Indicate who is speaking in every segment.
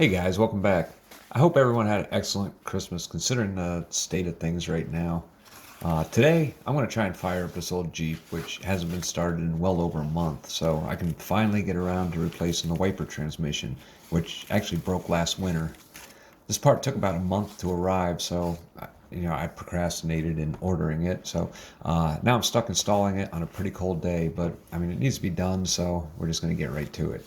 Speaker 1: Hey guys, welcome back. I hope everyone had an excellent Christmas considering the state of things right now. Today, I'm going to try and fire up this old Jeep, which hasn't been started in well over a month, so I can finally get around to replacing the wiper transmission, which actually broke last winter. This part took about a month to arrive, so I procrastinated in ordering it. So now I'm stuck installing it on a pretty cold day, but I mean, it needs to be done, so we're just going to get right to it.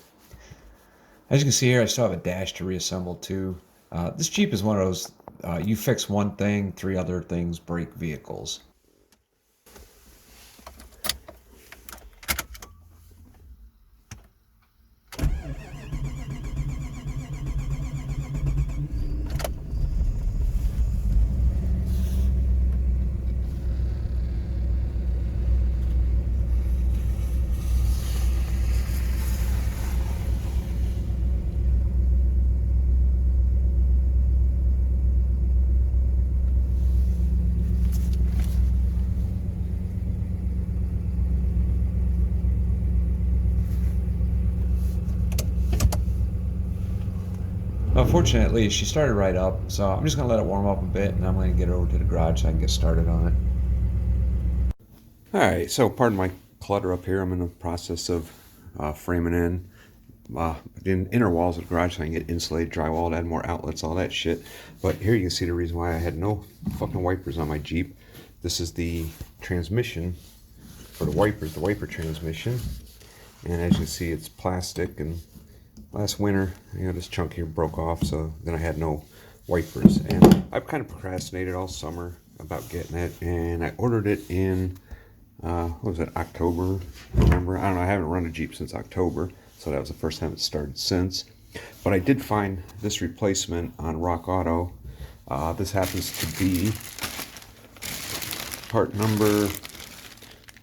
Speaker 1: As you can see here, I still have a dash to reassemble too. This Jeep is one of those, you fix one thing, three other things break vehicles. Fortunately, she started right up, so I'm just going to let it warm up a bit, and I'm going to get over to the garage so I can get started on it.
Speaker 2: Alright, so pardon my clutter up here. I'm in the process of framing in the inner walls of the garage so I can get insulated drywall, add more outlets, all that shit. But here you can see the reason why I had no fucking wipers on my Jeep. This is the transmission for the wipers, the wiper transmission. And as you can see, it's plastic, and last winter, this chunk here broke off, so then I had no wipers. And I've kind of procrastinated all summer about getting it, and I ordered it in what was it, October, November? I don't know, I haven't run a Jeep since October, so that was the first time it started since. But I did find this replacement on Rock Auto. This happens to be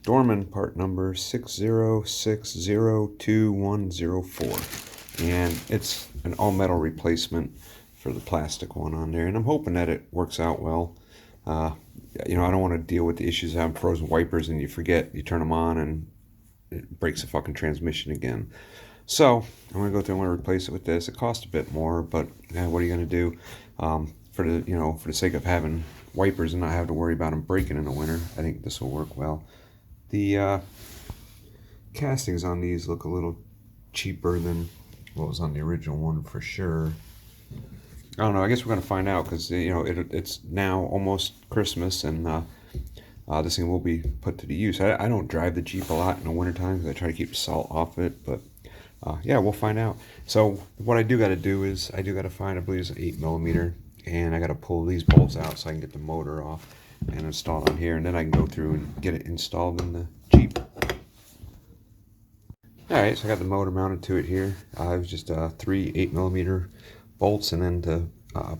Speaker 2: Dorman part number 606021004. And it's an all metal replacement for the plastic one on there. And I'm hoping that it works out well. I don't want to deal with the issues of having frozen wipers and you forget, you turn them on and it breaks the fucking transmission again. So I'm going to go through and replace it with this. It costs a bit more, but what are you going to do? For the sake of having wipers and not have to worry about them breaking in the winter, I think this will work well. The castings on these look a little cheaper than what was on the original one for sure. I don't know. I guess we're going to find out because it's now almost Christmas, and this thing will be put to the use. I don't drive the Jeep a lot in the wintertime because I try to keep the salt off it, but yeah, we'll find out. So what I do got to do is I do got to find, I believe it's an 8mm, and I got to pull these bolts out so I can get the motor off and install it on here, and then I can go through and get it installed in the Jeep. Alright, so I got the motor mounted to it here. It was just 3 8mm bolts, and then to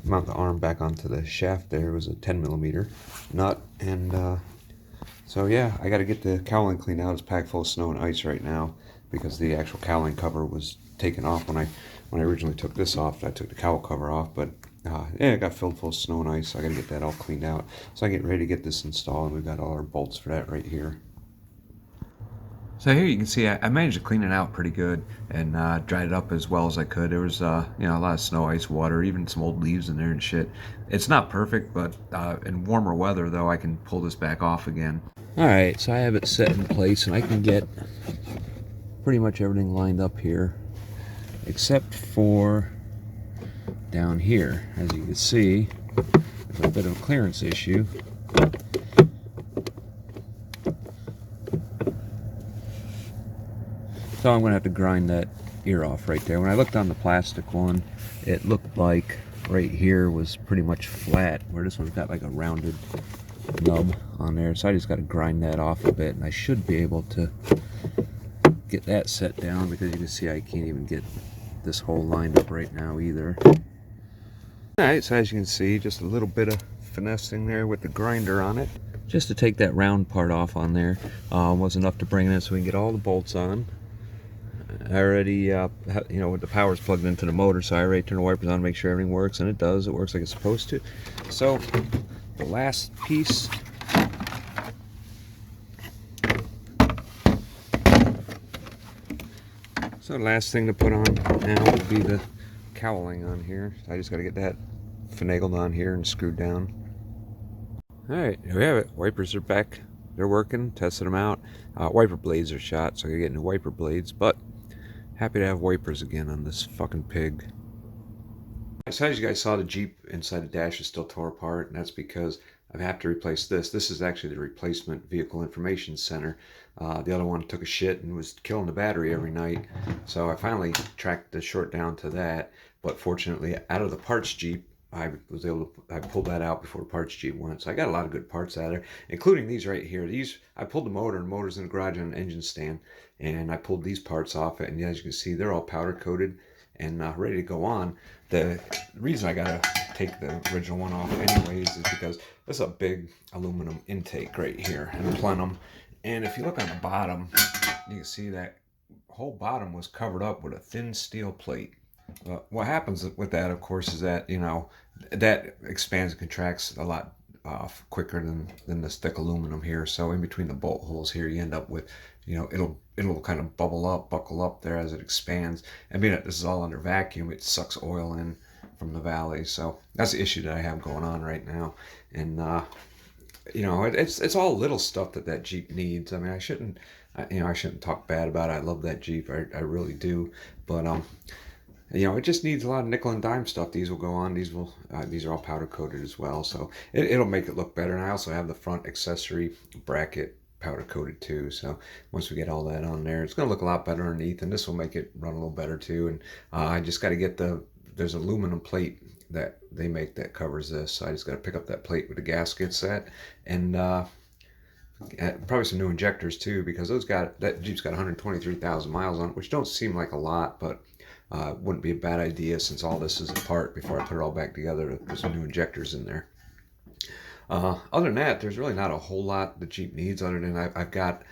Speaker 2: mount the arm back onto the shaft there was a 10mm nut. And so yeah, I got to get the cowling cleaned out. It's packed full of snow and ice right now because the actual cowling cover was taken off when I originally took this off. I took the cowl cover off, but yeah, it got filled full of snow and ice, so I got to get that all cleaned out. So I get ready to get this installed, and we've got all our bolts for that right here.
Speaker 1: So here you can see I managed to clean it out pretty good and dried it up as well as I could. There was a lot of snow, ice, water, even some old leaves in there and shit. It's not perfect, but in warmer weather though, I can pull this back off again. Alright, so I have it set in place and I can get pretty much everything lined up here except for down here. As you can see, there's a bit of a clearance issue. So I'm going to have to grind that ear off right there. When I looked on the plastic one, it looked like right here was pretty much flat, where this one's got like a rounded nub on there. So I just got to grind that off a bit, and I should be able to get that set down, because you can see I can't even get this hole lined up right now either. Alright, so as you can see, just a little bit of finessing there with the grinder on it, just to take that round part off on there. Was enough to bring it in so we can get all the bolts on. I already, with the power's plugged into the motor, so I already turned the wipers on to make sure everything works, and it does. It works like it's supposed to. So, the last piece. So, the last thing to put on now would be the cowling on here. So I just got to get that finagled on here and screwed down. Alright, here we have it. Wipers are back. They're working. Tested them out. Wiper blades are shot, so I got to get new wiper blades. But happy to have wipers again on this fucking pig. So as you guys saw, the Jeep inside the dash is still tore apart, and that's because I have to replace this. This is actually the replacement vehicle information center. The other one took a shit and was killing the battery every night. So I finally tracked the short down to that. But fortunately, out of the parts Jeep, I pulled that out before the parts Jeep went. So I got a lot of good parts out of there, including these right here. These, I pulled the motor, and the motor's in the garage on an engine stand, and I pulled these parts off it. And as you can see, they're all powder coated and ready to go on. The reason I gotta take the original one off anyways is because this is a big aluminum intake right here and plenum. And if you look on the bottom, you can see that whole bottom was covered up with a thin steel plate. What happens with that, of course, is that, you know, that expands and contracts a lot quicker than this thick aluminum here. So in between the bolt holes here, you end up with, you know, it'll kind of buckle up there as it expands. I mean, this is all under vacuum. It sucks oil in from the valley. So that's the issue that I have going on right now. And you know, it's all little stuff that Jeep needs. I mean, I shouldn't talk bad about it. I love that Jeep. I really do. But you know, it just needs a lot of nickel and dime stuff. These will go on. These are all powder coated as well, so it'll make it look better. And I also have the front accessory bracket powder coated too. So once we get all that on there, it's gonna look a lot better underneath, and this will make it run a little better too. And I just got to get there's an aluminum plate that they make that covers this. So I just got to pick up that plate with the gasket set, and probably some new injectors too, because that Jeep's got 123,000 miles on it, which don't seem like a lot, but wouldn't be a bad idea since all this is apart before I put it all back together to put some new injectors in there. Other than that, there's really not a whole lot the Jeep needs other than I've got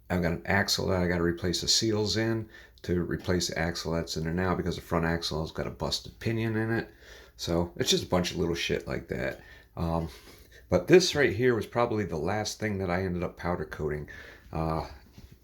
Speaker 1: an axle that I got to replace the seals in to replace the axle that's in there now because the front axle has got a busted pinion in it. So it's just a bunch of little shit like that. But this right here was probably the last thing that I ended up powder coating.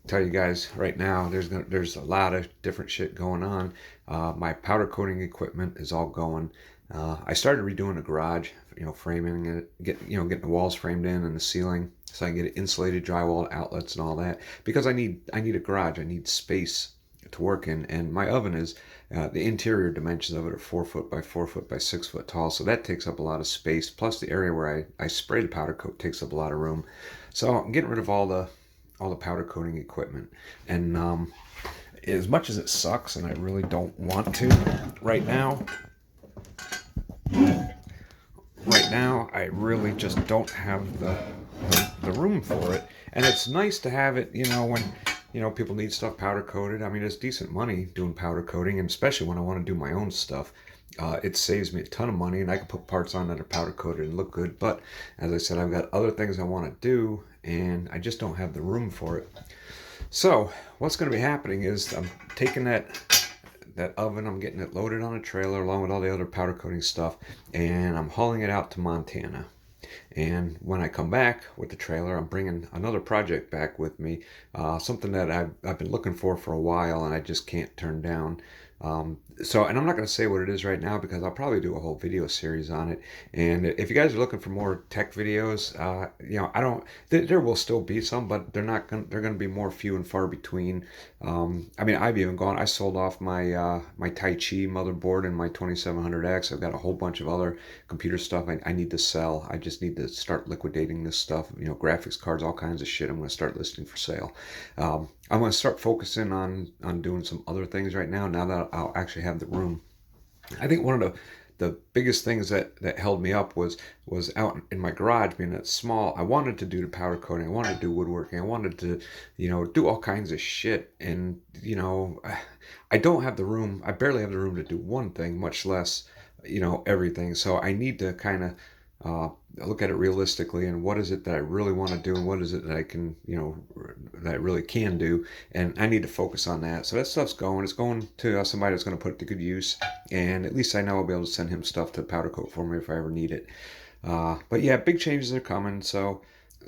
Speaker 1: Tell you guys right now, there's a lot of different shit going on. My powder coating equipment is all going. I started redoing the garage, you know, framing it, getting the walls framed in and the ceiling so I can get it insulated, drywall outlets and all that, because I need a garage. I need space to work in, and my oven is the interior dimensions of it are 4 foot by 4 foot by 6 foot tall, so that takes up a lot of space. Plus the area where I spray the powder coat takes up a lot of room. So I'm getting rid of all the powder coating equipment, and as much as it sucks and I really don't want to right now I really just don't have the room for it. And it's nice to have it, you know, when, you know, people need stuff powder coated. I mean, it's decent money doing powder coating, and especially when I want to do my own stuff. It saves me a ton of money, and I can put parts on that are powder coated and look good. But as I said, I've got other things I want to do, and I just don't have the room for it. So what's going to be happening is I'm taking that oven, I'm getting it loaded on a trailer along with all the other powder coating stuff, and I'm hauling it out to Montana. And when I come back with the trailer, I'm bringing another project back with me, something that I've been looking for a while and I just can't turn down. And I'm not going to say what it is right now because I'll probably do a whole video series on it. And if you guys are looking for more tech videos, you know, there will still be some, but they're going to be more few and far between. I mean, I sold off my my Tai Chi motherboard and my 2700X. I've got a whole bunch of other computer stuff I need to sell. I just need to start liquidating this stuff, you know, graphics cards, all kinds of shit. I'm going to start listing for sale. I'm going to start focusing on doing some other things right now that I'll actually have the room. I think one of the biggest things that held me up was out in my garage being that small. I wanted to do the powder coating. I wanted to do woodworking. I wanted to, you know, do all kinds of shit. And, you know, I don't have the room. I barely have the room to do one thing, much less, you know, everything. So I need to kind of look at it realistically, and what is it that I really want to do, and what is it that I can, you know, that I really can do, and I need to focus on that. So that stuff's going. It's going to somebody that's going to put it to good use, and at least I know I'll be able to send him stuff to powder coat for me if I ever need it. But yeah, big changes are coming. So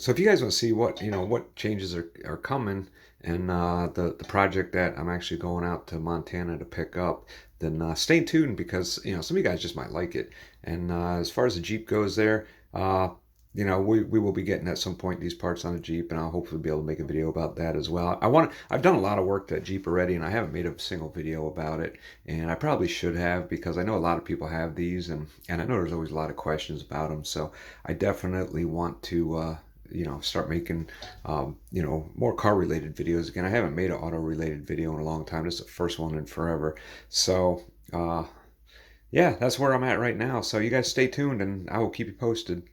Speaker 1: if you guys want to see what changes are coming, and the project that I'm actually going out to Montana to pick up, then stay tuned, because some of you guys just might like it. And as far as the Jeep goes there, we will be getting at some point these parts on a Jeep, and I'll hopefully be able to make a video about that as well. I've done a lot of work to that Jeep already, and I haven't made a single video about it, and I probably should have, because I know a lot of people have these, and I know there's always a lot of questions about them. So I definitely want to start making more car related videos again. I haven't made an auto related video in a long time. This is the first one in forever. So yeah, that's where I'm at right now. So you guys stay tuned, and I will keep you posted.